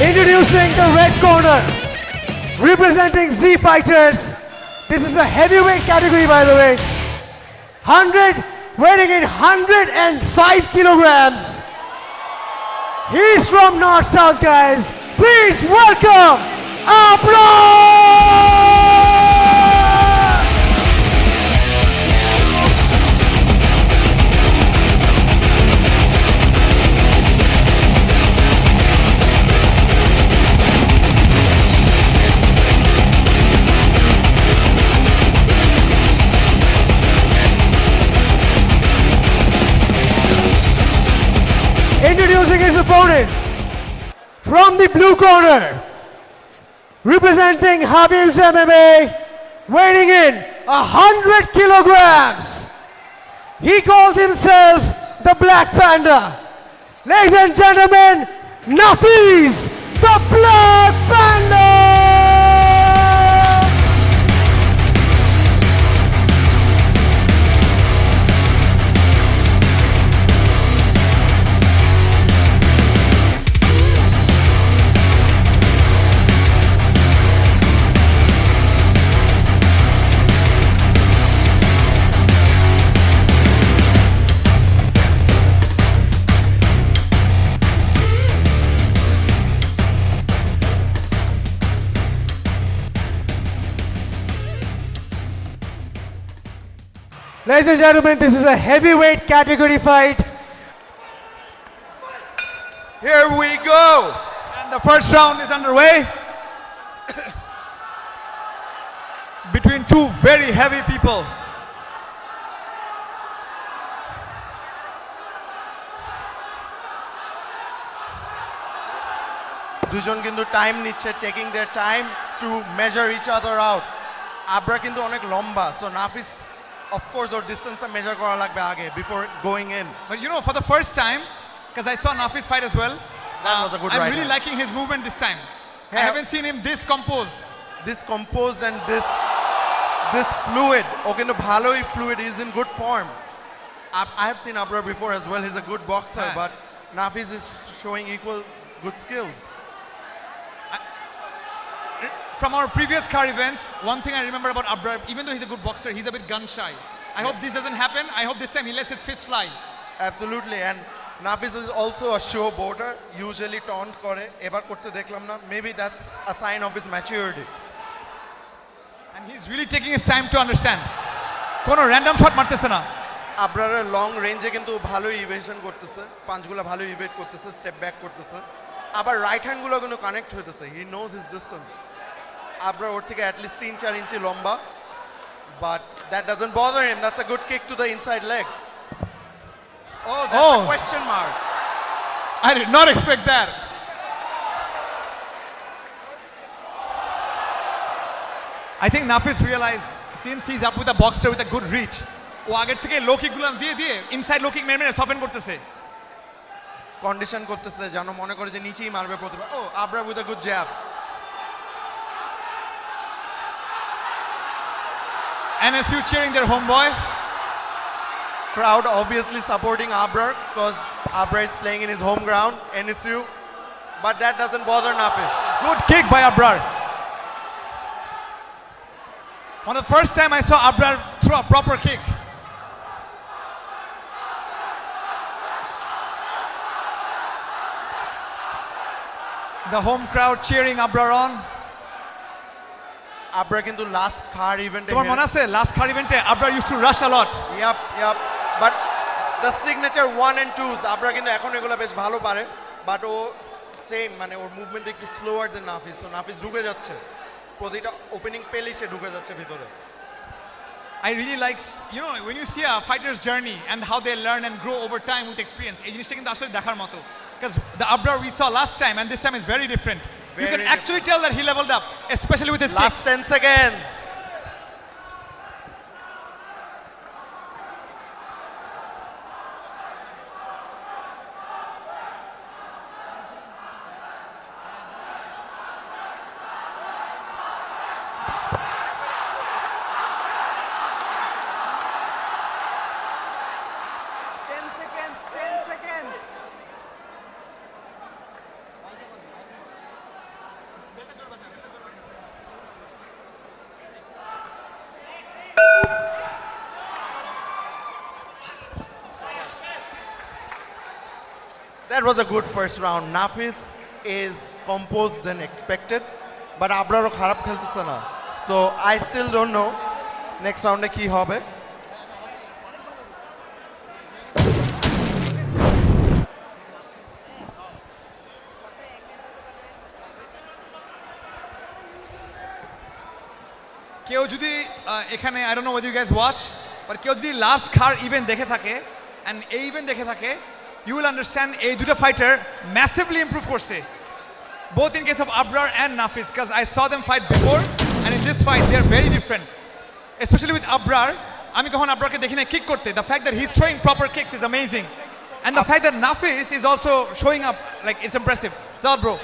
Introducing the red corner, representing Z Fighters. This is a heavyweight category, by the way. 100, weighing in 105 kilograms. He's from North South, guys. Please welcome Abrar! Introducing his opponent, from the blue corner, representing Habibs MMA, weighing in 100 kilograms. He calls himself the Black Panda. Ladies and gentlemen, Nafiz, the Black Panda! Ladies and gentlemen, this is a heavyweight category fight. Here we go. And the first round is underway. Between two very heavy people. দুজন কিন্তু time নিচ্ছে, taking their time to measure each other out. আবরা কিন্তু অনেক লম্বা, so Nafis of course or distance measure করা লাগবে আগে before going in. But you know, for the first time, because I saw Nafiz fight as well, That was a good I'm right really hand. liking his movement this time. I Yeah. haven't seen him this composed. This composed and this fluid. ও কিন্তু ভালোই fluid, is in good form. I have seen Abrar before as well. He's a good boxer, Yeah. but Nafiz is showing equal good skills. From our previous Khar events, one thing I remember about Abrar, even though he's a good boxer, he's a bit gun shy. I hope this doesn't happen. I hope this time he lets his fists fly. Absolutely, and Nafiz is also a showboater. Usually taunt করে, এবার করতে দেখলাম না. Maybe that's a sign of his maturity. And he's really taking his time to understand. কোনো random shot মারতেছে না. আবরারের long রেঞ্জে কিন্তু ভালোই ইভেশন করতেছে, পাঞ্চগুলো ভালো ইভেট করতেছে, স্টেপ ব্যাক করতেছে, আবার রাইট হ্যান্ডগুলো কিন্তু কানেক্ট হইতেছে. He knows his distance. Abrar ওর থেকে অ্যাটলিস্ট 3-4 ইঞ্চি লম্বা, but that doesn't bother him. That's a good kick to the inside leg. Oh, that's a question mark. I did not expect that. I think Nafiz realized, since he's up with a boxer with a good reach, ও আগের থেকে লো কিকগুলো দিয়ে inside লো kick মেরে সফেন করতেছে, condition করতেছে যেন মনে করে যে নিচেই মারবে প্রতিবার. ও Abrar with a good jab. NSU cheering their homeboy. Crowd obviously supporting Abrar because Abrar is playing in his home ground, NSU, but that doesn't bother Nafiz. Good kick by Abrar. One of the first time I saw Abrar throw a proper kick. The home crowd cheering Abrar on. Abrar কিন্তু last খার ইভেন্টে, তোমার মনে আছে last খার ইভেন্টে Abrar used to rush a lot. Yep. But the signature 1 and 2s, Abrar কিন্তু এখন এগুলো বেশ ভালো পারে, বাট ও সেম মানে ওর মুভমেন্ট একটু স্লোয়ার দেন নাফিস. তো নাফিস ঢুকে যাচ্ছে, প্রতিটা ওপেনিং পেলেই সে ঢুকে যাচ্ছে ভিতরে. I really like, you know, when you see a fighter's journey and how they learn and grow over time with experience, এই জিনিসটা কিন্তু আসলে দেখার মতো. Because the Abrar we saw last time and this time is very different. You can actually tell that he leveled up, especially with his Last kicks. 10 seconds. That was a good first round. Nafiz is composed and expected, but Abrarও খারাপ খেলতেছে না. So I still don't know next round কি হবে. কেউ যদি এখানে I don't know whether you guys watch, but কেউ যদি লাস্ট খার ইভেন্ট দেখে থাকে and এই ইভেন্ট দেখে থাকে, you will understand এই দুটো ফাইটার massively improve করছে, both in case of Abrar and Nafiz, because I saw them fight before and in this fight they are very different, especially with Abrar. আমি কখন আব্রারকে দেখি না kick করতে, the fact that he's throwing proper kicks is amazing, and the fact that Nafiz is also showing up, like it's impressive. Zal bro,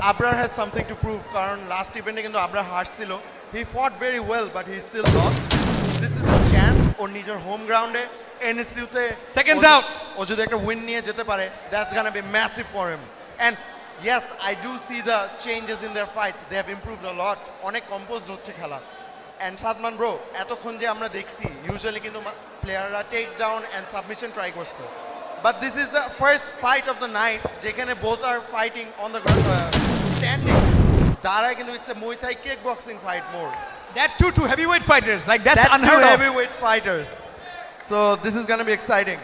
Abrar has something to prove কারণ last ইভেন্টে কিন্তু Abrar হারছিল. He fought very well but he still lost. This is a chance ওর নিজের home গ্রাউন্ডে NSU-তে seconds out. ও যদি একটা win নিয়ে যেতে পারে, that's gonna be massive for him. And yes, I do see the changes in their fights. They have improved a lot. অনেক composed হচ্ছে খেলা. And সাদমান bro, এতক্ষণ যে আমরা দেখছি usually কিন্তু প্লেয়াররা take down and submission try করছে. But this is the first fight of the night যেখানে both are fighting on the ground, standing. Dara কিন্তু it's a Muay Thai kickboxing fight more. That two heavyweight fighters, like that's That unheard two of. heavyweight fighters. So this is gonna be exciting.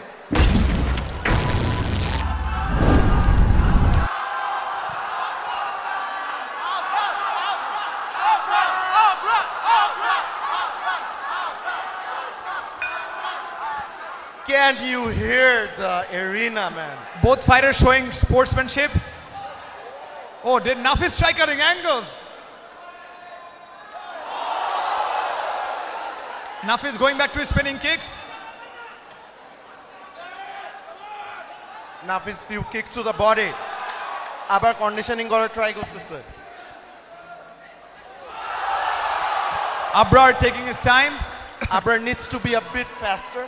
Can't you hear the arena, man? Both fighters showing sportsmanship. Oh, did Nafiz try cutting angles? Nafiz going back to his spinning kicks. Nafiz few kicks to the body. আবার conditioning করে try করতেছে. Abrar taking his time. Abrar needs to be a bit faster.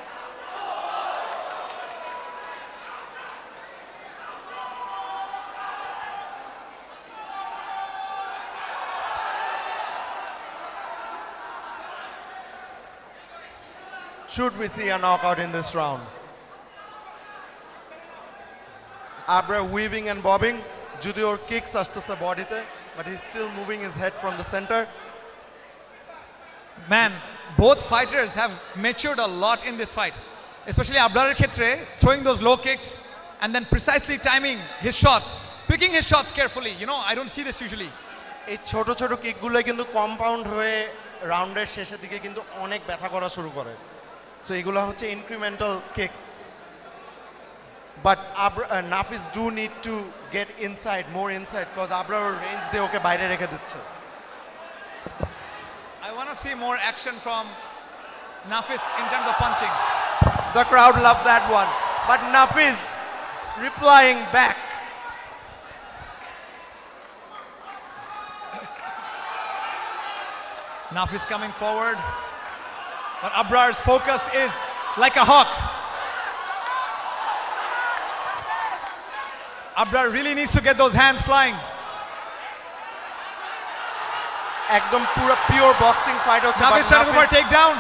Should we see a knockout in this round? Abrar weaving and bobbing. যদি ওর kicks আসতেছে বডিতে, but he's still moving his head from the center. Man, both fighters have matured a lot in this fight. Especially Abrar ক্ষেত্রে throwing those low kicks and then precisely timing his shots, picking his shots carefully. You know, I don't see this usually. এই ছোট ছোট কিকগুলো কিন্তু compound হয়ে রাউন্ডের শেষের দিকে কিন্তু অনেক ব্যথা করা শুরু করে. So এগুলো হচ্ছে incremental kicks. But Nafiz do need to get inside, more inside, because Abrar range দিয়ে ওকে বাইরে রেখে দিচ্ছে. I want to see more action from Nafiz in terms of punching. The crowd loved that one. But Nafiz replying back. Nafiz coming forward. But Abrar's focus is like a hawk. Abrar really needs to get those hands flying. একদম পুরো pure boxing fight হচ্ছে. Nafiz trying to go for a takedown.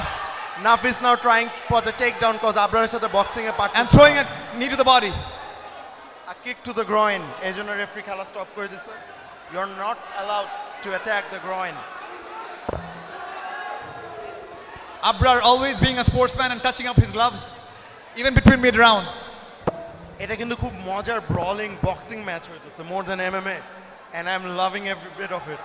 Nafiz now trying for the takedown because Abrar এর সাথে boxing a partner. And throwing a knee to the body. A kick to the groin. এই জন্য referee খেলা stop করে দিছে. You're not allowed to attack the groin. Abrar always being a sportsman and touching up his gloves, even between mid rounds. এটা কিন্তু খুব মজার brawling boxing match হইতেছে, more than MMA, and I'm loving every bit of it.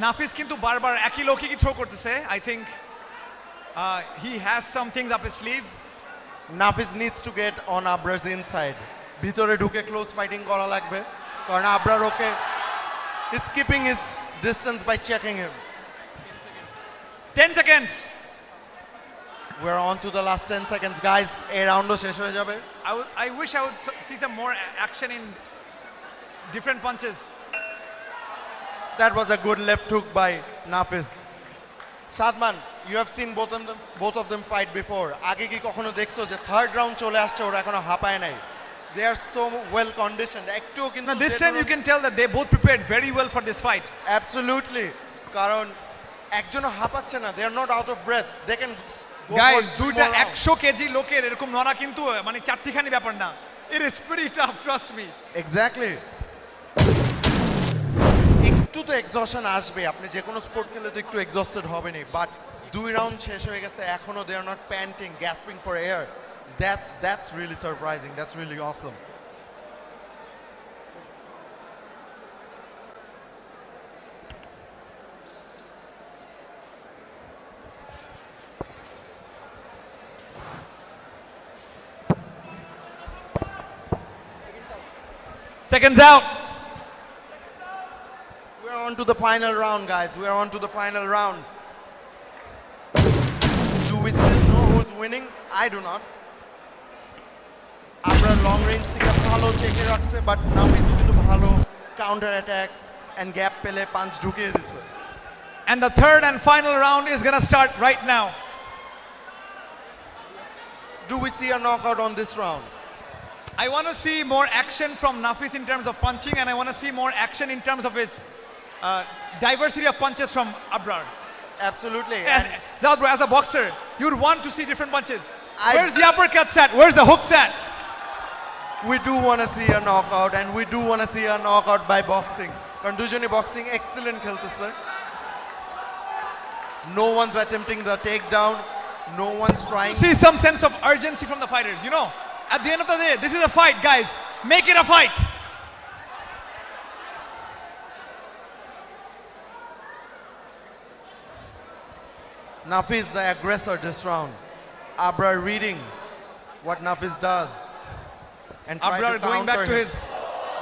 Nafiz কিন্তু বারবার একই লোকই কি থ্রো করতেছে. I think he has some things up his sleeve. Nafiz needs to get on Abrar's inside. ভিতরে ঢুকে close fighting করা লাগবে কারণ Abrar okay is keeping his distance by checking him. 10 seconds. We're on to the last 10 seconds, guys. এই রাউন্ডও শেষ হয়ে যাবে. I wish I would see some more action in different punches. That was a good left hook by Nafiz. Shadman, you have seen both of them fight before. আগে কি কখনো দেখছো যে third round চলে আসছে ওরা এখনো হাঁপায় নাই? They are so well conditioned. একটুও কিন্তু Now this time you can tell that they both prepared very well for this fight. Absolutely. কারণ একজনও হাঁপাচ্ছে না, they are not out of breath, they can go guys for দুইটা 2 more rounds. 100 KG লোকের এরকম নড়া কিন্তু মানে চারটিখানি ব্যাপার না, it is pretty tough, trust me. Exactly, একটু তো এক্সস্টন আসবে, আপনি যে কোনো স্পোর্ট খেলে তো একটু এক্সস্টেড হবেনই, বাট 2 রাউন্ড শেষ হয়ে গেছে এখনো they are not panting, gasping for air, that's really surprising, that's really awesome. Seconds out. We are on to the final round, guys. We are on to the final round. Do we still know who's winning? I do not. Abrar long range থেকে ভালো চেকে রাখছে, but Nafiz কিন্তু ভালো counter attacks and gap পেলে punch ঢুকিয়ে দিছে. And the third and final round is gonna start right now. Do we see a knockout on this round? I want to see more action from Nafiz in terms of punching, and I want to see more action in terms of his diversity of punches from Abrar. Absolutely. As a boxer, you'd want to see different punches. I- Where's the uppercuts at? Where's the hooks at? We do want to see a knockout, and we do want to see a knockout by boxing. কারণ দুজনে boxing excellent খেলতেছে. No one's attempting the takedown. No one's trying. See some sense of urgency from the fighters, you know? At the end of the day, this is a fight, guys. Make it a fight. Nafiz the aggressor this round. Abrar reading what Nafiz does. And try Abrar to going back counter to him. his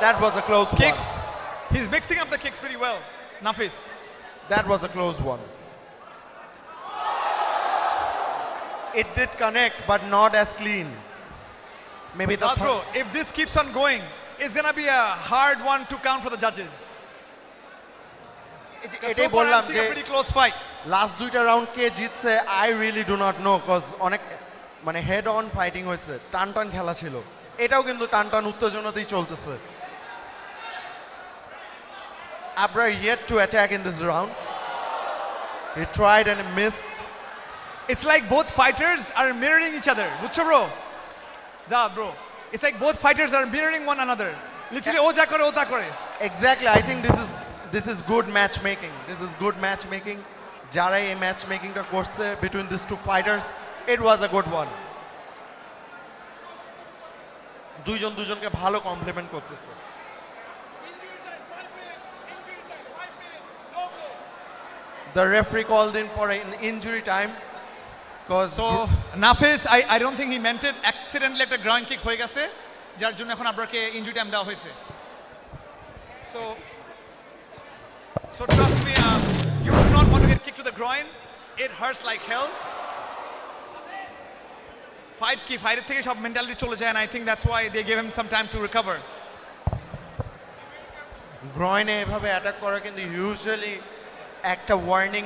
That was a close kicks. one. He's mixing up the kicks pretty well, Nafiz. That was a close one. It did connect, but not as clean. Maybe the Bro, if this keeps on going, it's gonna be a hard one to count for the judges. So এটাই far, বললাম I'm যে seeing a pretty close fight. Last দুইটা round কে জিতছে I really do not know, cause অনেক মানে head on fighting হয়েছে, টান টান খেলা ছিল, এটাও কিন্তু টান টান উত্তেজনাতেই চলতেছে. Abrar yet to attack in this round. He tried and missed. It's like both fighters are mirroring each other. Buchcho bro? Ja bro. It's like both fighters are mirroring one another. Literally o ja kore o ta kore. Exactly, I think this is good matchmaking. This is good matchmaking. যারা এই ম্যাচমেকিংটা করছে between these two fighters, it was a good one. দুইজন দুজনকে ভালো complement করতেছে. The referee called in for an injury time because So Nafiz, I don't think he meant it. Accidentally একটা ground kick হয়ে গেছে, যার জন্য এখন আব্রারকে ইনজুরি টাইম দেওয়া হয়েছে. So trust me, you do not want to get kicked to the groin. It hurts like hell. Fighter থেকে সব মেন্টালিটি চলে যায়, and I think that's why they gave him some time to recover. গ্রয়েনে এভাবে attack করা কিন্তু usually একটা warning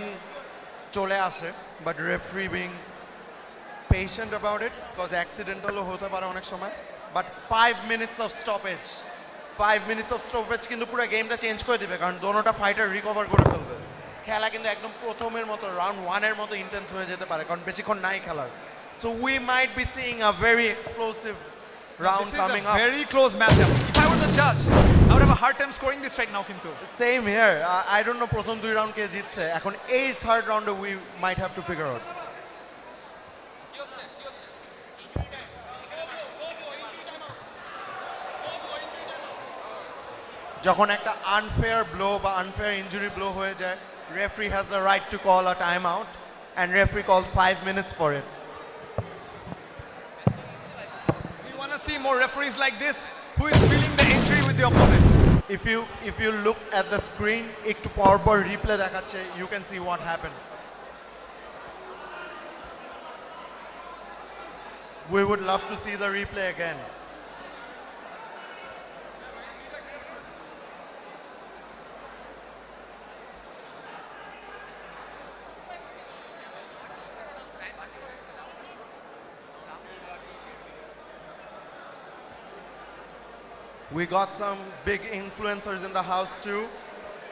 চলে আসে, but referee being patient about it, because অ্যাক্সিডেন্টালও হতে পারে অনেক সময়. But 5 minutes of stoppage, 5 minutes of stoppage কিন্তু পুরো গেমটা চেঞ্জ করে দিবে, কারণ দোনোটা ফাইটার রিকভার করে ফেলবে. খেলা কিন্তু একদম প্রথমের মতো রাউন্ড 1-এর মতো ইন্টেন্স হয়ে যেতে পারে, কারণ বেশিক্ষণ নাই খেলার. So we might be seeing a very explosive round This is coming a up. very close matchup. If I were the judge, I would have a hard time scoring this right now কিন্তু. Same here. I don't know প্রথম 2 round কে জিতছে. এখন এই third রাউন্ডে we might have to figure out. যখন একটা unfair blow বা আনফেয়ার ইনজুরি ব্লো হয়ে যায়, referee has the right to call a time out, and referee call 5 minutes for it. We want to see more referees like this who is feeling the injury with the opponent. If you look at the screen, একটু পরপর replay দেখাচ্ছে, you can see what happened. We would love to see the replay again. We got some big influencers in the house too.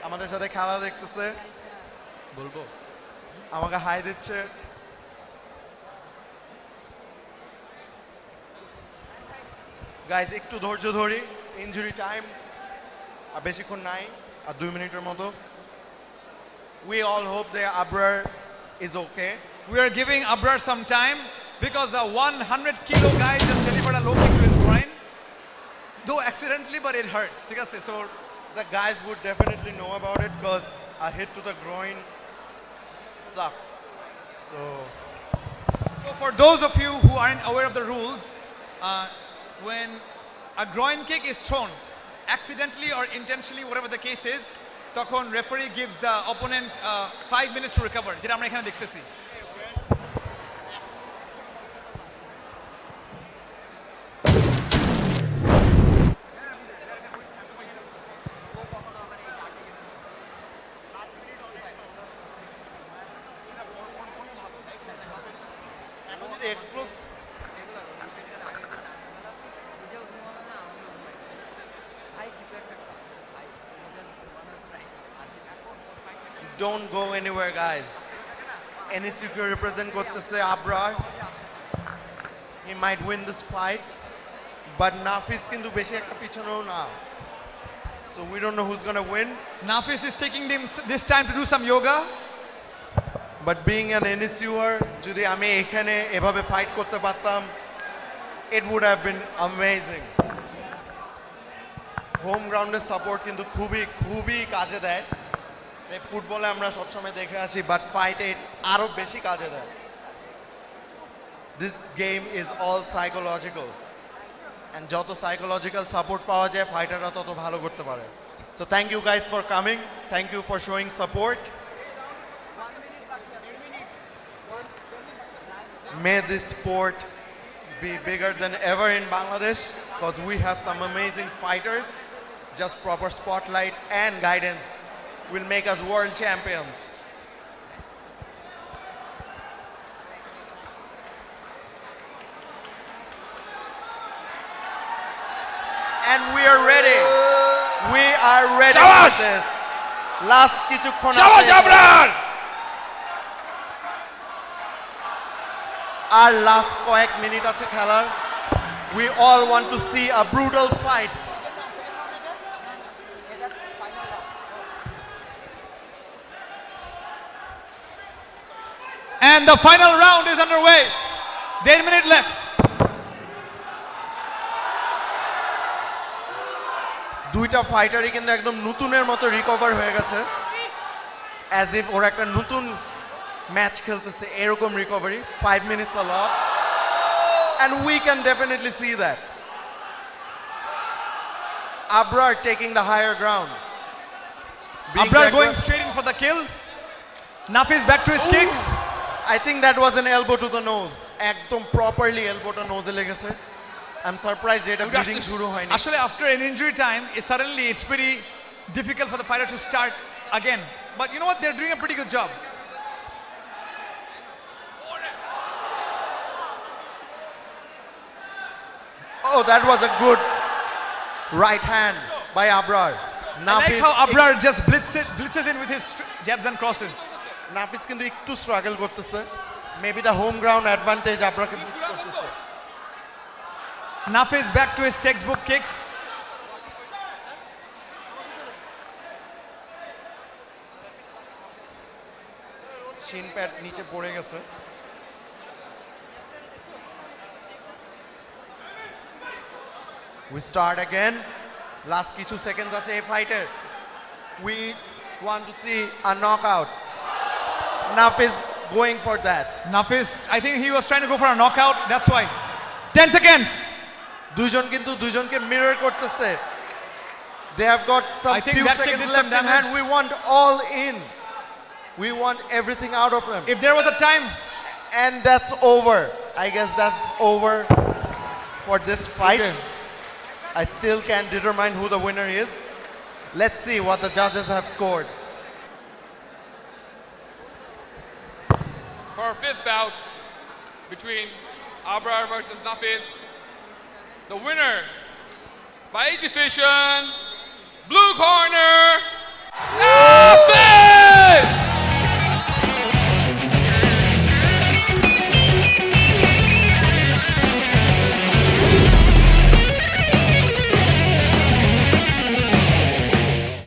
আমাদের সাথে খেলা দেখতেছে. বলবো আমাকে high দিচ্ছে। গাইজ একটু ধৈর্য ধরি, ইনজুরি টাইম আর বেশিক্ষণ নাই, আর 2 মিনিটের মতো। We all hope that Abrar is okay. We are giving Abrar some time because a 100 kilo guy just delivered a low kick to his groin. Though accidentally, but it hurts. ঠিক আছে? So The guys would definitely know about it because a hit to the groin sucks. So for those of you who aren't aware of the rules, when a groin kick is thrown, accidentally or intentionally, whatever the case is, তখন referee gives the opponent 5 minutes to recover, যেটা আমরা এখানে দেখতেছি। Don't go anywhere, guys. NSUK represent করতেছে Abrar. He might win this fight, but Nafiz কিন্তু বেশি একটা পিছনেও না. So we don't know who's gonna win. Nafiz is taking this time to do some yoga. But being an NSUer, যদি আমি এখানে এভাবে ফাইট করতে পারতাম, it would have been amazing. Home গ্রাউন্ডের সাপোর্ট কিন্তু খুবই খুবই কাজে দেয়। ফুটবলে আমরা সবসময় দেখে আসি, বাট ফাইটে আরো বেশি কাজে দেয়। This game is all psychological, and যত সাইকোলজিক্যাল সাপোর্ট পাওয়া যায় ফাইটাররা তত ভালো করতে পারে। So thank you guys for coming, thank you for showing support. May this sport be bigger than ever in Bangladesh because we have some amazing fighters. Just proper spotlight and guidance will make us world champions. And we are ready. We are ready for this. Last কিছুক্ষণ আছে। আর last কয়েক minute আছে খেলার। We all want to see a brutal fight. And the final round is underway. 1.5 minute left. দুইটা ফাইটারই কিন্তু একদম নতুনের মতো রিকভার হয়ে গেছে, অ্যাজ ইফ ওরা একটা নতুন ম্যাচ খেলতেছে, এরকম recovery. 5 minutes a lot, and we can definitely see that. Abrar taking the higher ground. Abrar going straight in for the kill. Nafiz back to his kicks. I think that was an elbow to the nose. একদম properly elbow to nose এ লেগেছে। I'm surprised এটা bleeding শুরু হয়নি। Actually, after an injury time, it's pretty difficult for the fighter to start again. But you know what? They're doing a pretty good job. Oh, that was a good right hand by Abrar. I like how Abrar just blitzes in with his jabs and crosses. Nafiz কিন্তু একটু struggle করতেছে। Maybe the home ground advantage Abrarকে boost করতেছে। Nafiz back to his textbook kicks. Shin pad নিচে পড়ে গেছে। We start again. Last কিছু seconds আছে এই ফাইটের। We want to see a knockout. Nafiz going for that. Nafiz, I think he was trying to go for a knockout. That's why. 10 seconds. দুইজন কিন্তু দুইজনকে mirror করতেছে। They have got some I think few that kick seconds did left some in hand. damage. We want all in. We want everything out of them. If there was a time. And that's over. I guess that's over for this fight. Okay. I still can't determine who the winner is. Let's see what the judges have scored. For our fifth bout between Abrar versus Nafiz, the winner by decision